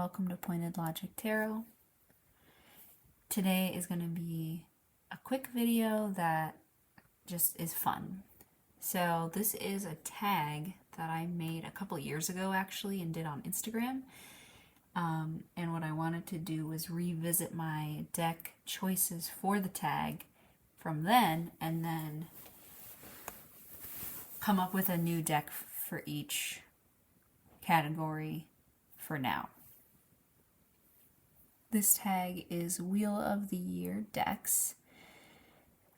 welcome to Pointed Logic Tarot. Today is going to be a quick video that just is fun. So this is a tag that I made a couple years ago actually and did on Instagram. And what I wanted to do was revisit my deck choices for the tag from then and then come up with a new deck for each category for now. This tag is Wheel of the Year decks,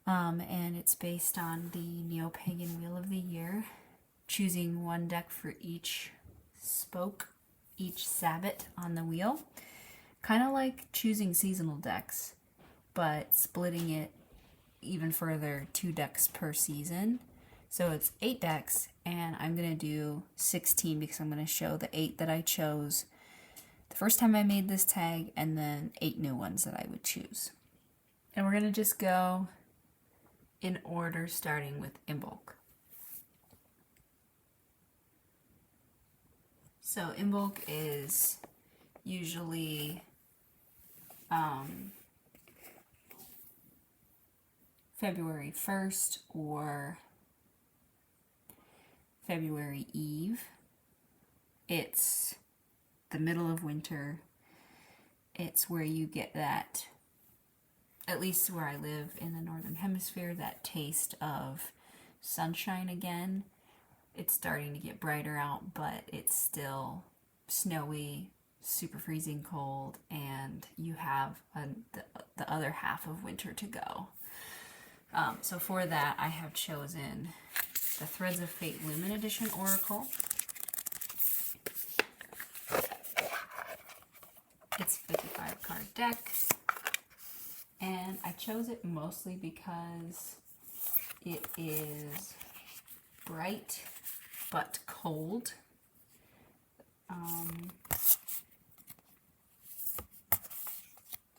and it's based on the Neo-Pagan Wheel of the Year, choosing one deck for each spoke, each sabbat on the wheel. Kind of like choosing seasonal decks, but splitting it even further, 2 decks per season. So it's 8 decks, and I'm going to do 16 because I'm going to show the 8 that I chose the first time I made this tag, and then 8 new ones that I would choose. And we're going to just go in order, starting with Imbolc. So Imbolc is usually February 1st or February Eve. It's the middle of winter. It's where you get that, at least where I live in the northern hemisphere, that taste of sunshine again. It's starting to get brighter out, but it's still snowy, super freezing cold, and you have the other half of winter to go. So for that, I have chosen the Threads of Fate Lumen Edition Oracle. It's a 55 card deck, and I chose it mostly because it is bright but cold.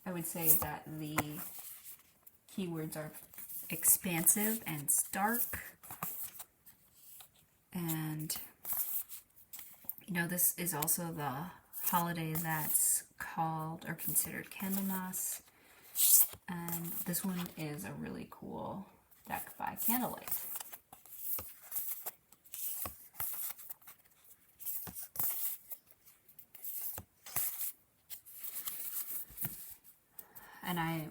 I would say that the keywords are expansive and stark. And, you know, this is also the holiday that's called or considered Candlemas. And this one is a really cool deck by Candlelight. And I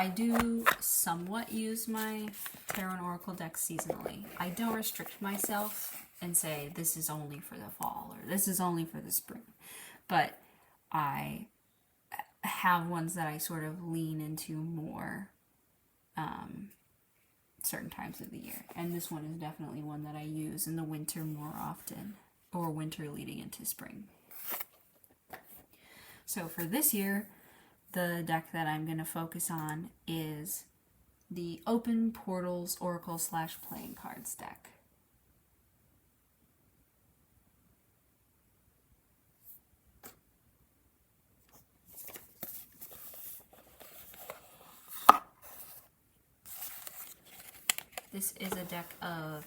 do somewhat use my Tarot and Oracle deck seasonally. I don't restrict myself and say this is only for the fall or this is only for the spring. But I have ones that I sort of lean into more certain times of the year. And this one is definitely one that I use in the winter more often, or winter leading into spring. So for this year, the deck that I'm going to focus on is the Open Portals Oracle / Playing Cards deck. This is a deck of,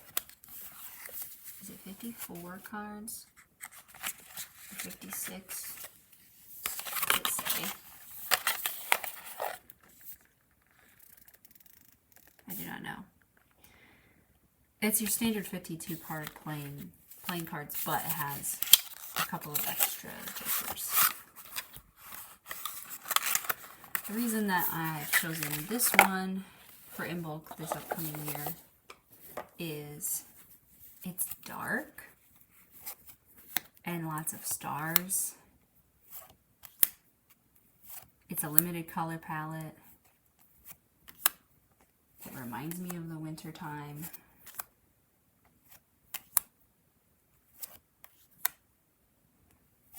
is it 54 cards? 56? Let's say. I do not know. It's your standard 52 card playing cards, but it has a couple of extra takers. The reason that I've chosen this one for Imbolc this upcoming year is it's dark and lots of stars. It's a limited color palette. It reminds me of the winter time.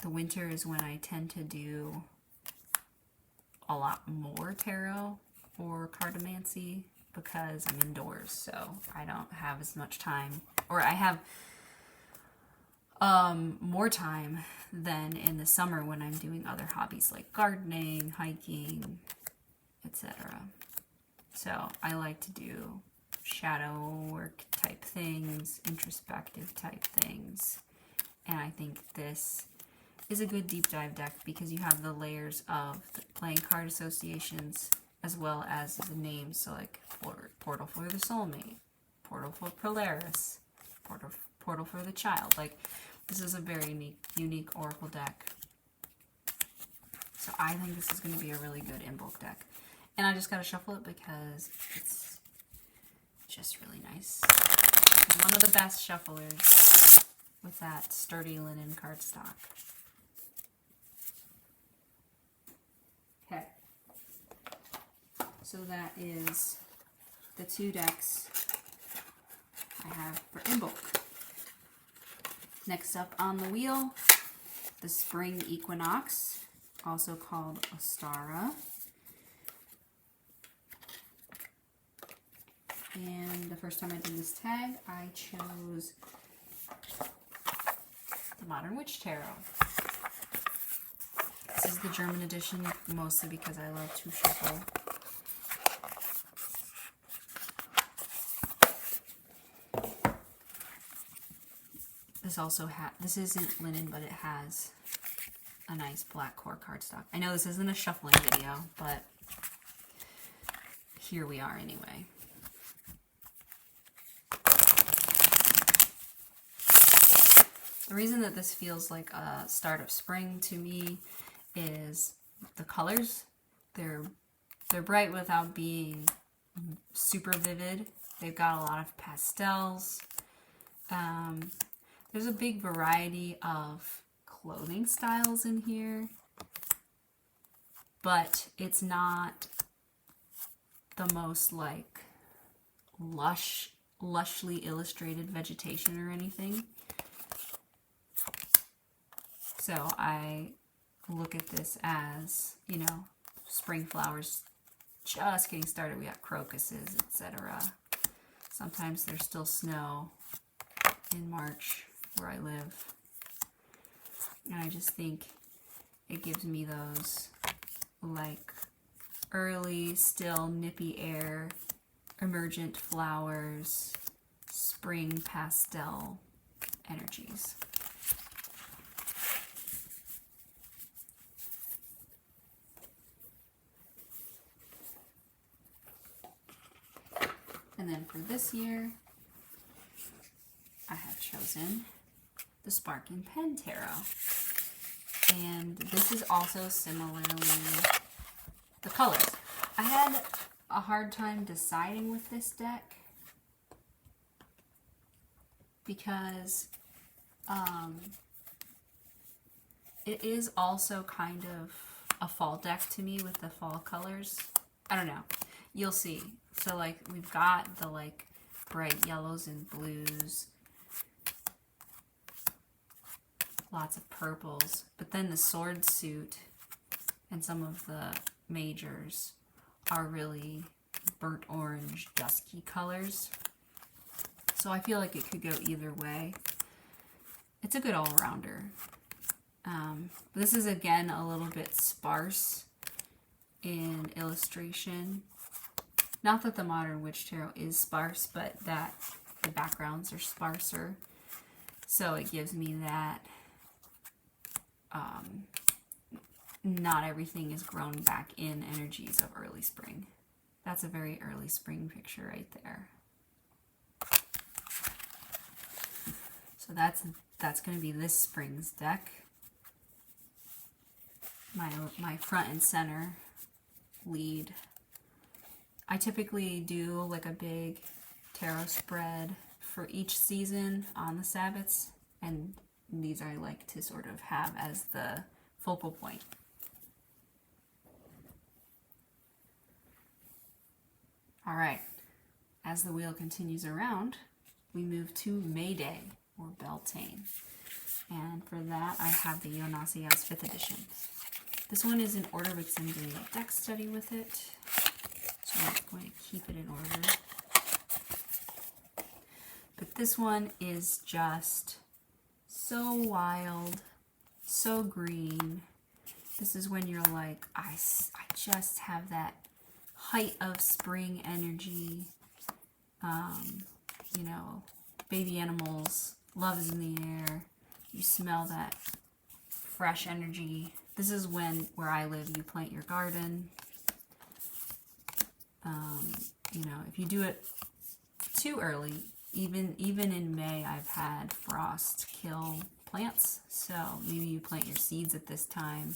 The winter is when I tend to do a lot more tarot or cartomancy because I'm indoors, so I don't have as much time, or I have more time than in the summer when I'm doing other hobbies like gardening, hiking, etc. So I like to do shadow work type things, introspective type things, and I think this is a good deep dive deck because you have the layers of the playing card associations as well as the names. So like Portal for the Soulmate, Portal for Polaris, Portal for the Child. Like, this is a very unique Oracle deck. So I think this is going to be a really good in-bulk deck. And I just got to shuffle it because it's just really nice. And one of the best shufflers with that sturdy linen cardstock. Okay. So that is the 2 decks I have for in-bulk. Next up on the wheel, the Spring Equinox, also called Ostara. And the first time I did this tag, I chose the Modern Witch Tarot. This is the German edition, mostly because I love to shuffle. This also this isn't linen, but it has a nice black core cardstock. I know this isn't a shuffling video, but here we are anyway. The reason that this feels like a start of spring to me is the colors. They're bright without being super vivid. They've got a lot of pastels. There's a big variety of clothing styles in here, but it's not the most like lushly illustrated vegetation or anything. So I look at this as, you know, spring flowers just getting started. We got crocuses, etc. Sometimes there's still snow in March where I live. And I just think it gives me those like early, still nippy air, emergent flowers, spring pastel energies. And then for this year, I have chosen the Sparking Pen Tarot. And this is also similarly the colors. I had a hard time deciding with this deck because it is also kind of a fall deck to me with the fall colors. I don't know. You'll see. So like we've got the like bright yellows and blues, lots of purples, but then the sword suit and some of the majors are really burnt orange, dusky colors. So I feel like it could go either way. It's a good all-rounder. This is again a little bit sparse in illustration. Not that the Modern Witch Tarot is sparse, but that the backgrounds are sparser. So it gives me that not everything is grown back in energies of early spring. That's a very early spring picture right there. So that's going to be this spring's deck. My front and center lead. I typically do like a big tarot spread for each season on the Sabbats, and these I like to sort of have as the focal point. All right, as the wheel continues around, we move to May Day, or Beltane. And for that, I have the Ionasia's 5th edition. This one is in order because I'm doing a deck study with it. So I'm going to keep it in order. But this one is just so wild, so green. This is when you're like, I just have that height of spring energy. You know, baby animals, love is in the air. You smell that fresh energy. This is when, where I live, you plant your garden. You know, if you do it too early, even in May, I've had frost kill plants. So maybe you plant your seeds at this time,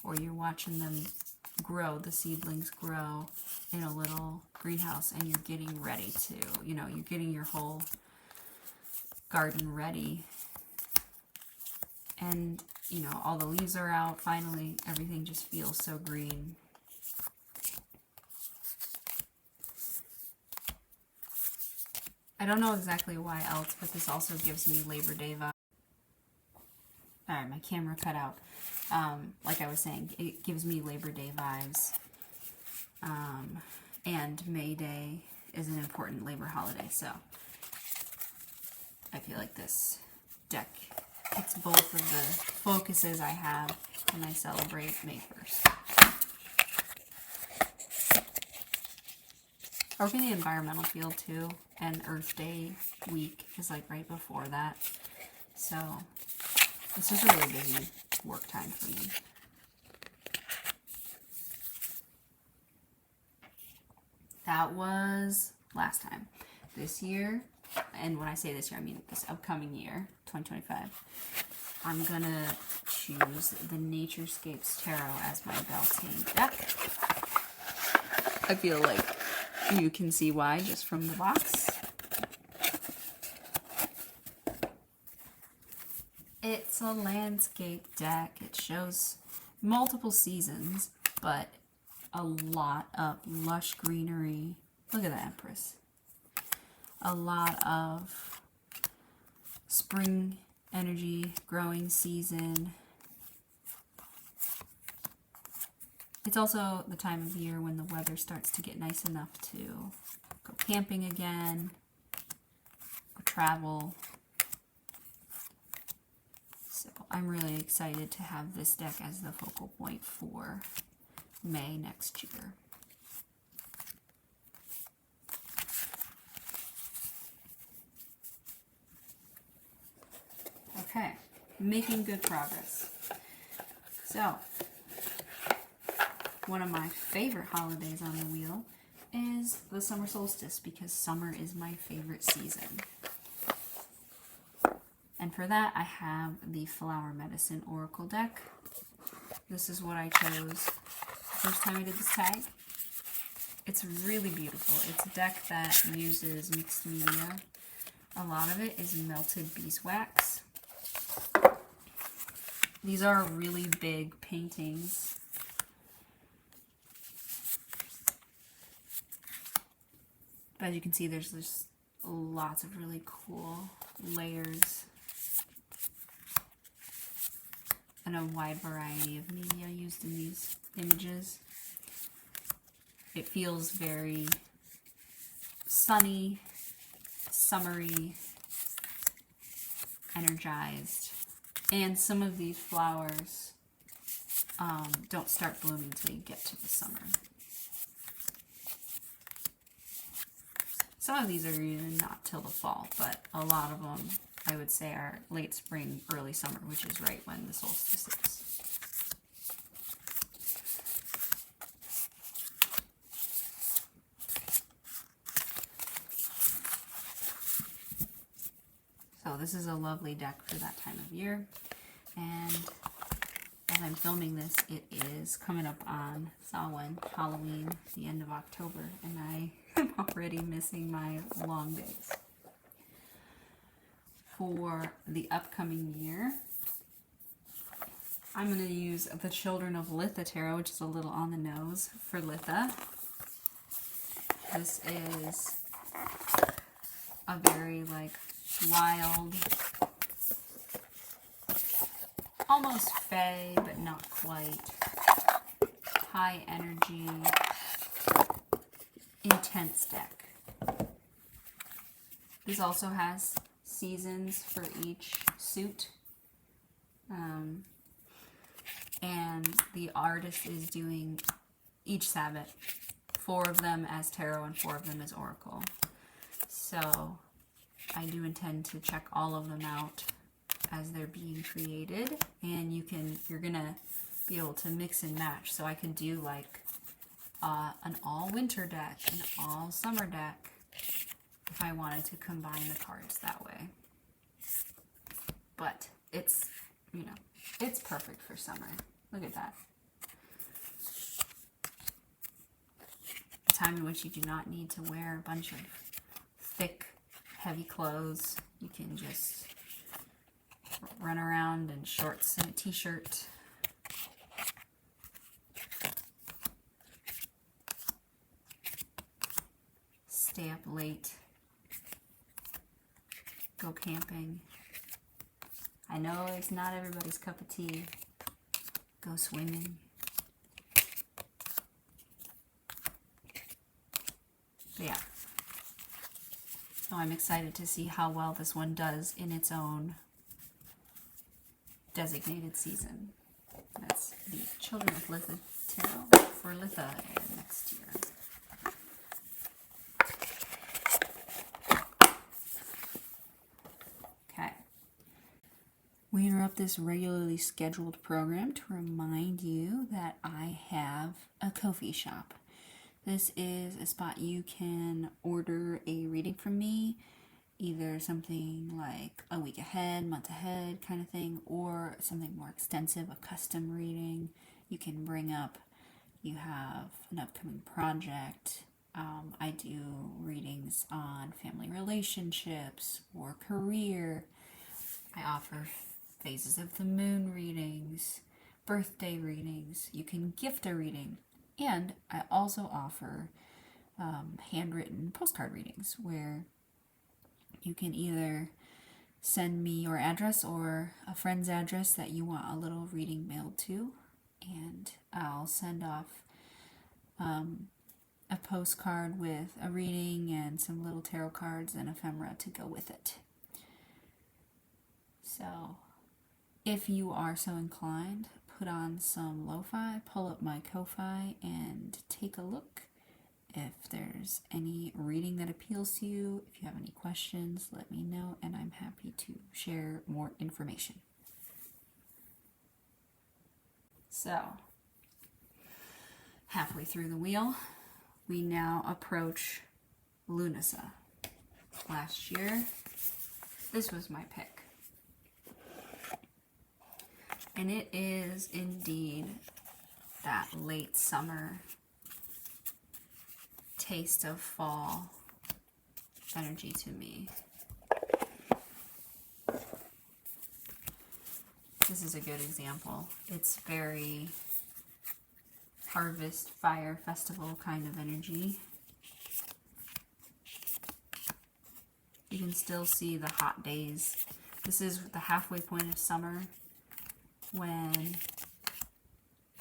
or you're watching them grow, the seedlings grow in a little greenhouse, and you're getting ready to, you know, you're getting your whole garden ready. And, you know, all the leaves are out. Finally, everything just feels so green. I don't know exactly why else, but this also gives me Labor Day vibes. Alright, my camera cut out. Like I was saying, it gives me Labor Day vibes. And May Day is an important labor holiday, so I feel like this deck hits both of the focuses I have when I celebrate May 1st. I work in the environmental field too, and Earth Day week is like right before that. So this is a really busy work time for me. That was last time. This year, and when I say this year, I mean this upcoming year, 2025, I'm gonna choose the Naturescapes Tarot as my Beltane deck. I feel like you can see why just from the box. It's a landscape deck. It shows multiple seasons, but a lot of lush greenery. Look at the Empress. A lot of spring energy, growing season. It's also the time of year when the weather starts to get nice enough to go camping again, or travel. So I'm really excited to have this deck as the focal point for May next year. Okay, making good progress. So, one of my favorite holidays on the wheel is the summer solstice, because summer is my favorite season. And for that, I have the Flower Medicine Oracle deck. This is what I chose the first time I did this tag. It's really beautiful. It's a deck that uses mixed media. A lot of it is melted beeswax. These are really big paintings. But as you can see, there's just lots of really cool layers and a wide variety of media used in these images. It feels very sunny, summery, energized. And some of these flowers don't start blooming until you get to the summer. Some of these are even not till the fall, but a lot of them, I would say, are late spring, early summer, which is right when the solstice is. So this is a lovely deck for that time of year. And as I'm filming this, it is coming up on Samhain, Halloween, the end of October, and I am already missing my long days. For the upcoming year, I'm going to use the Children of Litha Tarot, which is a little on the nose for Litha. This is a very wild, almost fae, but not quite, high energy, intense deck. This also has seasons for each suit. And the artist is doing each Sabbath, 4 of them as tarot and 4 of them as oracle. So I do intend to check all of them out as they're being created, and you're gonna be able to mix and match. So I could do like an all winter deck, an all summer deck, if I wanted to combine the cards that way. But it's, you know, it's perfect for summer. Look at that. A time in which you do not need to wear a bunch of thick, heavy clothes. You can just run around in shorts and a t-shirt. Stay up late. Go camping. I know it's not everybody's cup of tea. Go swimming. But yeah. So I'm excited to see how well this one does in its own designated season. That's the Children of Litha Tarot for Litha next year. Okay. We interrupt this regularly scheduled program to remind you that I have a Ko-fi shop. This is a spot you can order a reading from me, either something like a week ahead, month ahead kind of thing, or something more extensive, a custom reading. You can bring up, you have an upcoming project. I do readings on family relationships or career. I offer phases of the moon readings, birthday readings. You can gift a reading. And I also offer handwritten postcard readings where you can either send me your address or a friend's address that you want a little reading mailed to, and I'll send off a postcard with a reading and some little tarot cards and ephemera to go with it. So if you are so inclined, put on some lo-fi, pull up my Ko-fi, and take a look. If there's any reading that appeals to you, if you have any questions, let me know, and I'm happy to share more information. So, halfway through the wheel, we now approach Lunasa. Last year, this was my pick. And it is indeed that late summer taste of fall energy to me. This is a good example. It's very harvest, fire, festival kind of energy. You can still see the hot days. This is the halfway point of summer, when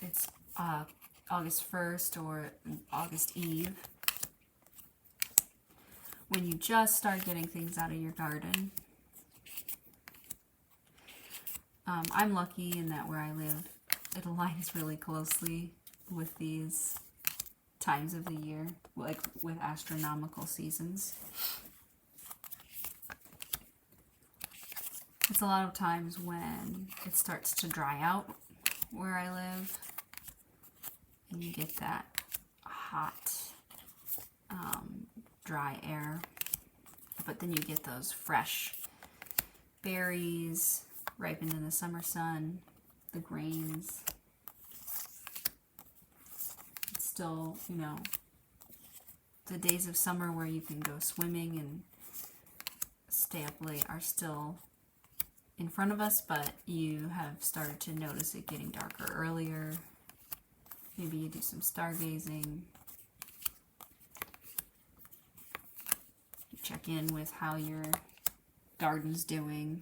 it's August 1st or August Eve, when you just start getting things out of your garden. I'm lucky in that where I live, it aligns really closely with these times of the year, like with astronomical seasons. It's a lot of times when it starts to dry out where I live, and you get that hot, dry air, but then you get those fresh berries ripened in the summer sun, the grains. It's still, you know, the days of summer where you can go swimming and stay up late are still in front of us, but you have started to notice it getting darker earlier. Maybe you do some stargazing. You check in with how your garden's doing.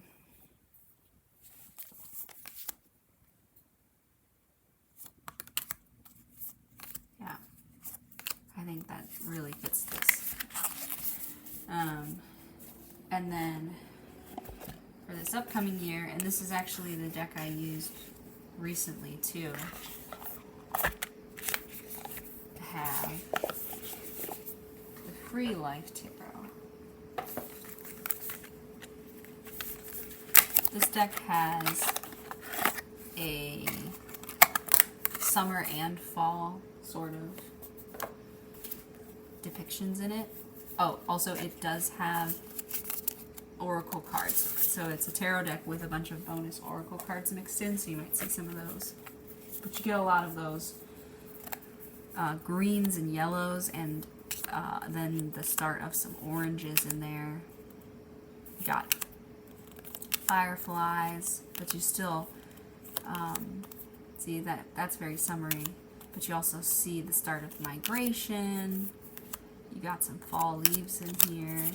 Yeah, I think that really fits this. And then for this upcoming year, and this is actually the deck I used recently too, to have the Free Life Tarot. This deck has a summer and fall sort of depictions in it. Oh, also it does have oracle cards. So it's a tarot deck with a bunch of bonus oracle cards mixed in, so you might see some of those. But you get a lot of those greens and yellows, and then the start of some oranges in there. You got fireflies, but you still see that's very summery. But you also see the start of migration. You got some fall leaves in here.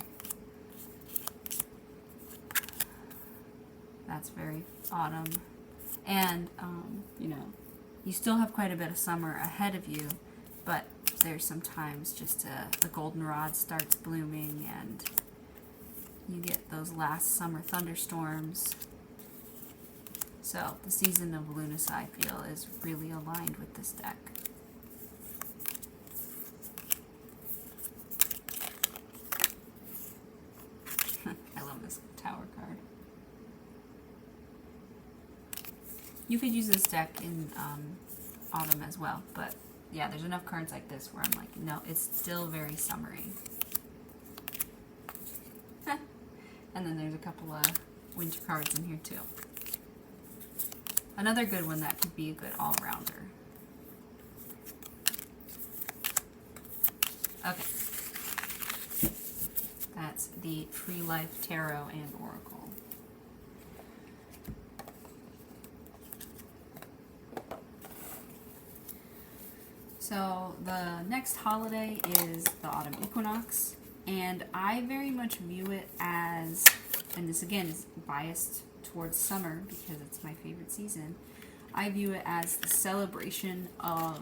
That's very autumn. And, you know, you still have quite a bit of summer ahead of you, but there's sometimes just the goldenrod starts blooming and you get those last summer thunderstorms. So the season of Lunas, I feel, is really aligned with this deck. I love this Tower card. You could use this deck in autumn as well, but yeah, there's enough cards like this where I'm like, no, it's still very summery. And then there's a couple of winter cards in here too. Another good one that could be a good all-rounder. Okay. That's the Free Life Tarot and Oracle. So the next holiday is the autumn equinox, and I very much view it as, and this again is biased towards summer because it's my favorite season, I view it as the celebration of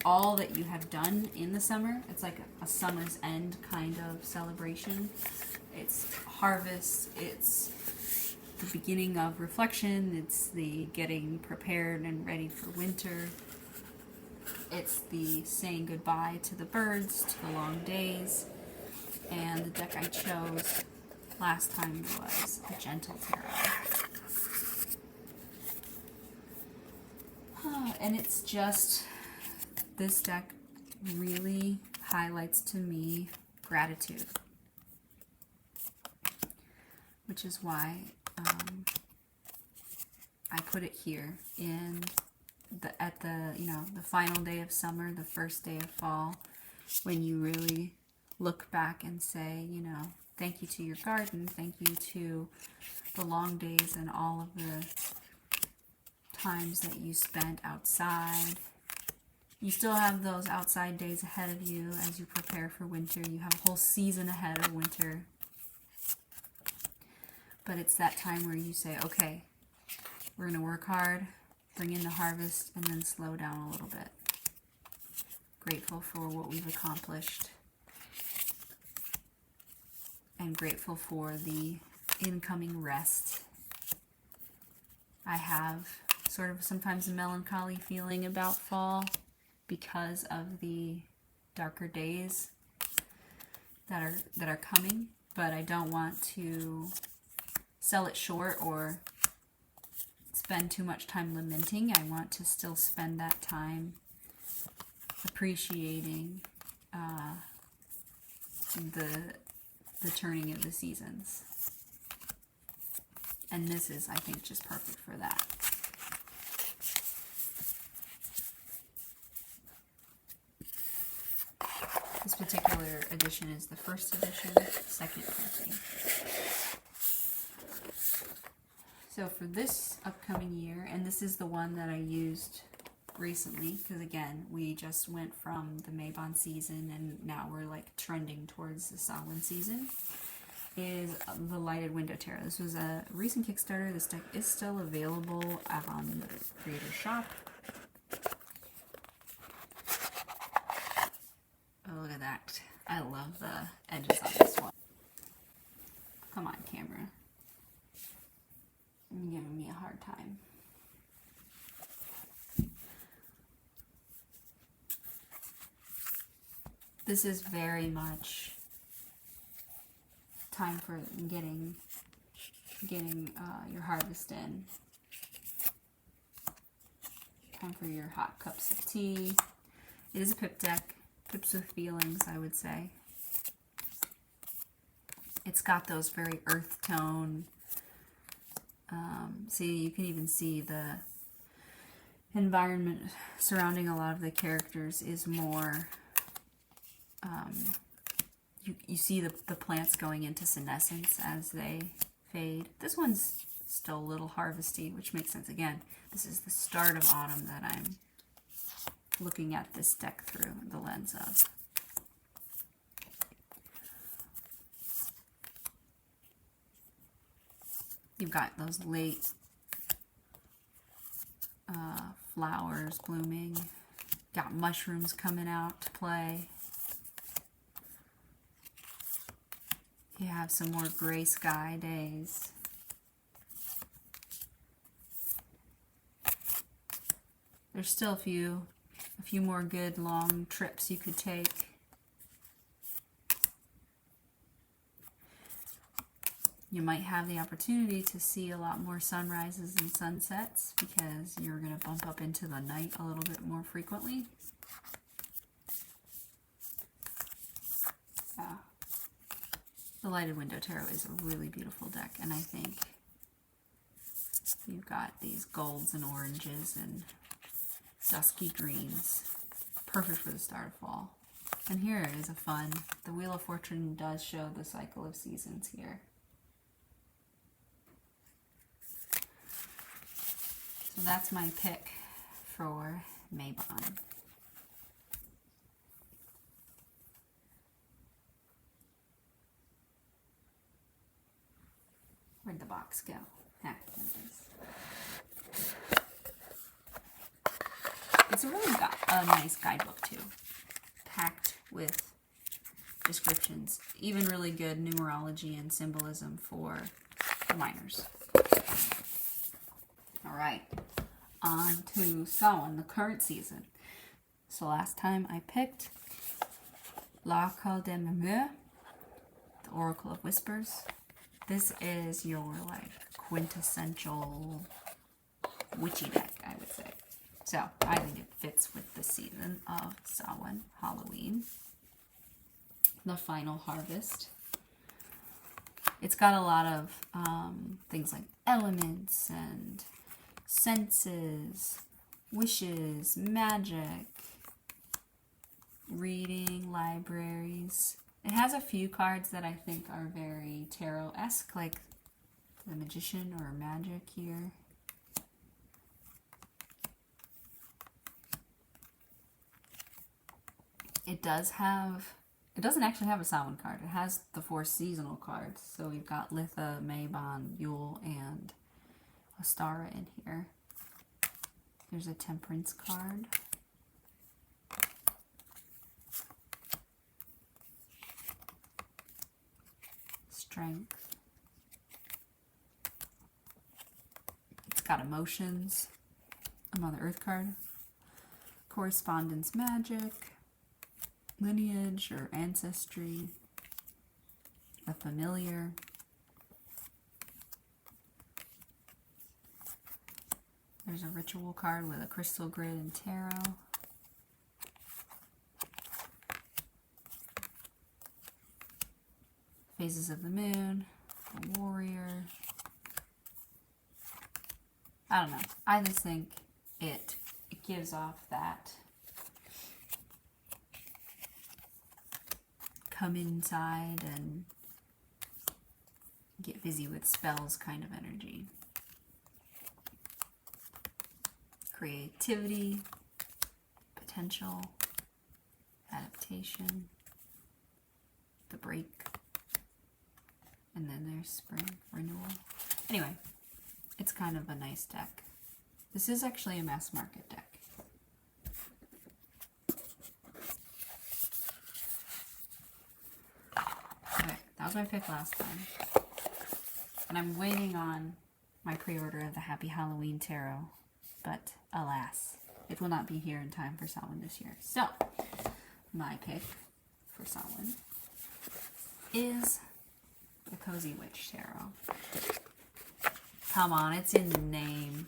all that you have done in the summer. It's like a summer's end kind of celebration. It's harvest, it's the beginning of reflection, it's the getting prepared and ready for winter. It's the saying goodbye to the birds, to the long days. And the deck I chose last time was the Gentle Tarot. And it's just, this deck really highlights to me gratitude. Which is why I put it here in at the the final day of summer, the first day of fall, when you really look back and say, thank you to your garden, thank you to the long days and all of the times that you spent outside. You still have those outside days ahead of you as you prepare for winter. You have a whole season ahead of winter. But it's that time where you say, okay, we're going to work hard, bring in the harvest, and then slow down a little bit. Grateful for what we've accomplished. And grateful for the incoming rest. I have sort of sometimes a melancholy feeling about fall because of the darker days that are coming, but I don't want to sell it short or spend too much time lamenting. I want to still spend that time appreciating the turning of the seasons. And this is, I think, just perfect for that. This particular edition is the first edition, second printing. So for this upcoming year, and this is the one that I used recently, because again, we just went from the Mabon season and now we're like trending towards the Samhain season, is the Lighted Window Tarot. This was a recent Kickstarter. This deck is still available on the Creator Shop. Oh, look at that. I love the edges on this one. Come on, camera. You're giving me a hard time. This is very much time for getting getting your harvest in. Time for your hot cups of tea. It is a pip deck. Pips with feelings, I would say. It's got those very earth tone. See, you can even see the environment surrounding a lot of the characters is more, you see the plants going into senescence as they fade. This one's still a little harvesty, which makes sense. Again, this is the start of autumn that I'm looking at this deck through the lens of. You've got those late flowers blooming. Got mushrooms coming out to play. You have some more gray sky days. There's still a few more good long trips you could take. You might have the opportunity to see a lot more sunrises and sunsets because you're going to bump up into the night a little bit more frequently. Yeah. The Lighted Window Tarot is a really beautiful deck, and I think you've got these golds and oranges and dusky greens. Perfect for the start of fall. And here is a fun, the Wheel of Fortune does show the cycle of seasons here. So that's my pick for Mabon. Where'd the box go? Ah, there it is. It's a really nice guidebook too, packed with descriptions, even really good numerology and symbolism for the minors. All right, on to Samhain, the current season. So last time I picked L'Oracle des Murmures, the Oracle of Whispers. This is your like quintessential witchy deck, I would say. So I think it fits with the season of Samhain, Halloween, the final harvest. It's got a lot of things like elements and senses, wishes, magic, reading, libraries. It has a few cards that I think are very tarot-esque, like the Magician or Magic here. It doesn't actually have a Samhain card. It has the 4 seasonal cards. So we've got Litha, Mabon, Yule, and Ostara in here. There's a Temperance card. Strength. It's got Emotions, a Mother Earth card. Correspondence Magic. Lineage or Ancestry. A Familiar. There's a Ritual card with a Crystal Grid and Tarot. Phases of the Moon, a Warrior. I don't know. I just think it gives off that come inside and get busy with spells kind of energy. Creativity, potential, adaptation, the break, and then there's spring, renewal. Anyway, it's kind of a nice deck. This is actually a mass market deck. Okay, that was my pick last time. And I'm waiting on my pre-order of the Happy Halloween Tarot, but alas, it will not be here in time for Samhain this year. So, my pick for Samhain is the Cozy Witch Tarot. Come on, it's in the name.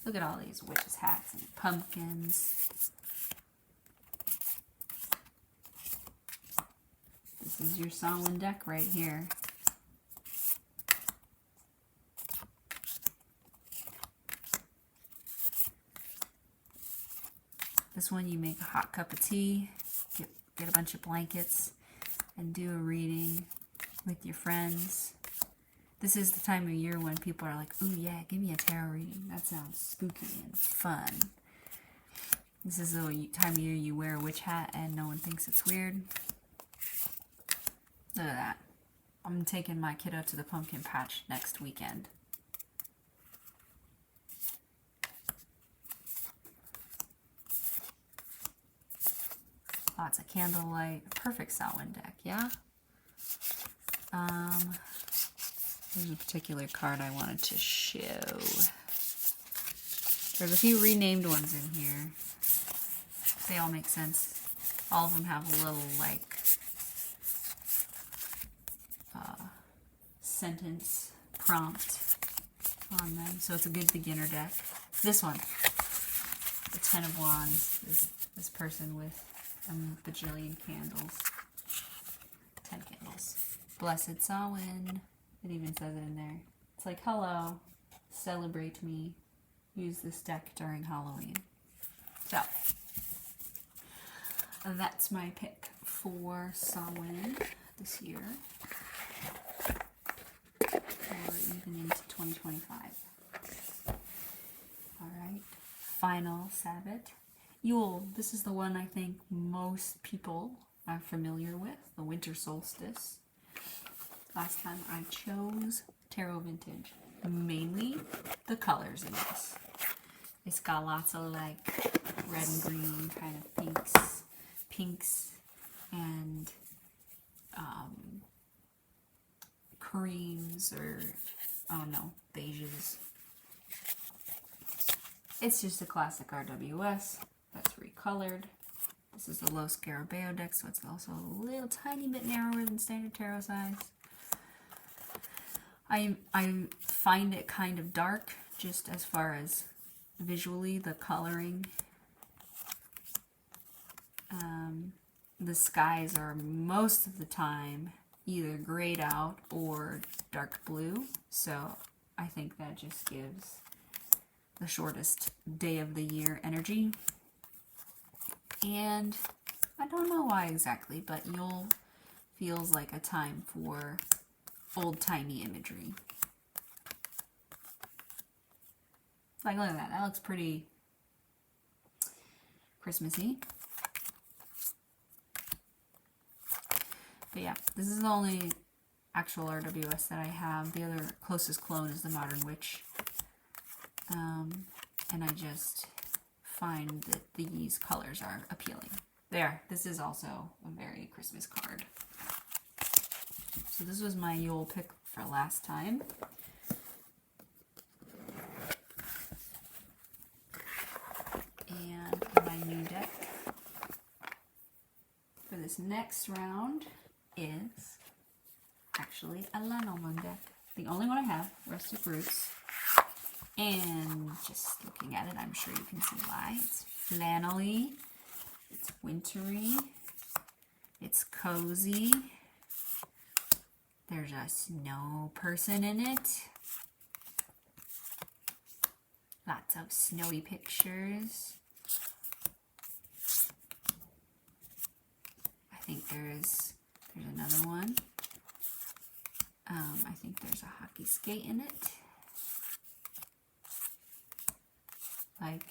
Look at all these witches' hats and pumpkins. This is your Samhain deck right here. This one you make a hot cup of tea, get a bunch of blankets, and do a reading with your friends. This is the time of year when people are like, ooh yeah, give me a tarot reading. That sounds spooky and fun. This is the time of year you wear a witch hat and no one thinks it's weird. Look at that. I'm taking my kiddo to the pumpkin patch next weekend. Lots of candlelight. Perfect Samhain deck, yeah? There's a particular card I wanted to show. There's a few renamed ones in here. They all make sense. All of them have a little, like, sentence prompt on them. So it's a good beginner deck. This one, the Ten of Wands, is this person with a bajillion candles. 10 candles. Blessed Samhain. It even says it in there. It's like, hello, celebrate me. Use this deck during Halloween. So, that's my pick for Samhain this year. Or even into 2025. Alright. Final Sabbath. Yule. This is the one I think most people are familiar with. The winter solstice. Last time I chose Tarot Vintage. Mainly the colors in this. It's got lots of like red and green kind of pinks and creams or, I don't know, beiges. It's just a classic RWS that's recolored. This is the Low Scarabeo deck, so it's also a little tiny bit narrower than standard tarot size. I find it kind of dark, just as far as visually, the coloring. The skies are most of the time either grayed out or dark blue, so I think that just gives the shortest day of the year energy. And I don't know why exactly, but Yule feels like a time for old-timey imagery. Like, look at that. That looks pretty Christmassy. But yeah, this is the only actual RWS that I have. The other closest clone is the Modern Witch. And I just find that these colors are appealing. There, this is also a very Christmas card. So this was my Yule pick for last time. And my new deck for this next round is actually a Lenormand deck. The only one I have, Rustic Roots. And just looking at it, I'm sure you can see why. It's flannelly, it's wintry, it's cozy. There's a snow person in it. Lots of snowy pictures. I think there's another one. I think there's a hockey skate in it. Like,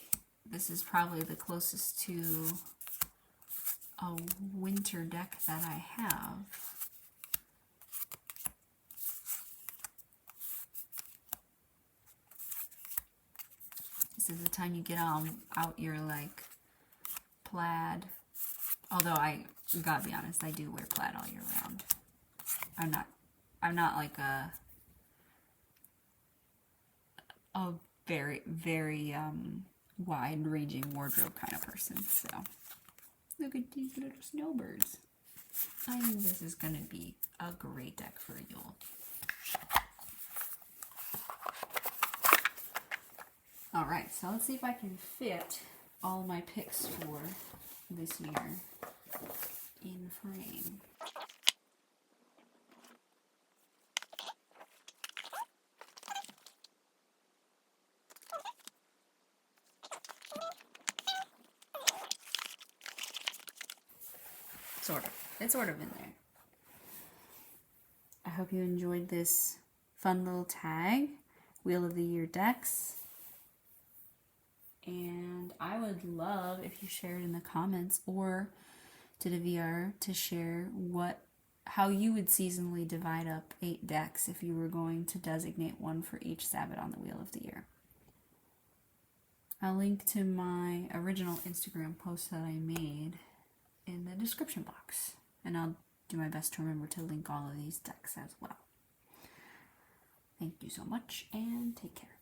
this is probably the closest to a winter deck that I have. This is the time you get out your like plaid. Although I gotta be honest, I do wear plaid all year round. I'm not like a very, very wide-ranging wardrobe kind of person, so Look at these little snowbirds. I think this is going to be a great deck for Yule. Alright, so let's see if I can fit all my picks for this year in frame. Sort of. It's sort of in there. I hope you enjoyed this fun little tag, Wheel of the Year decks. And I would love if you shared in the comments or did a VR to share how you would seasonally divide up 8 decks if you were going to designate one for each Sabbath on the Wheel of the Year. I'll link to my original Instagram post that I made in the description box. And I'll do my best to remember to link all of these decks as well. Thank you so much and take care.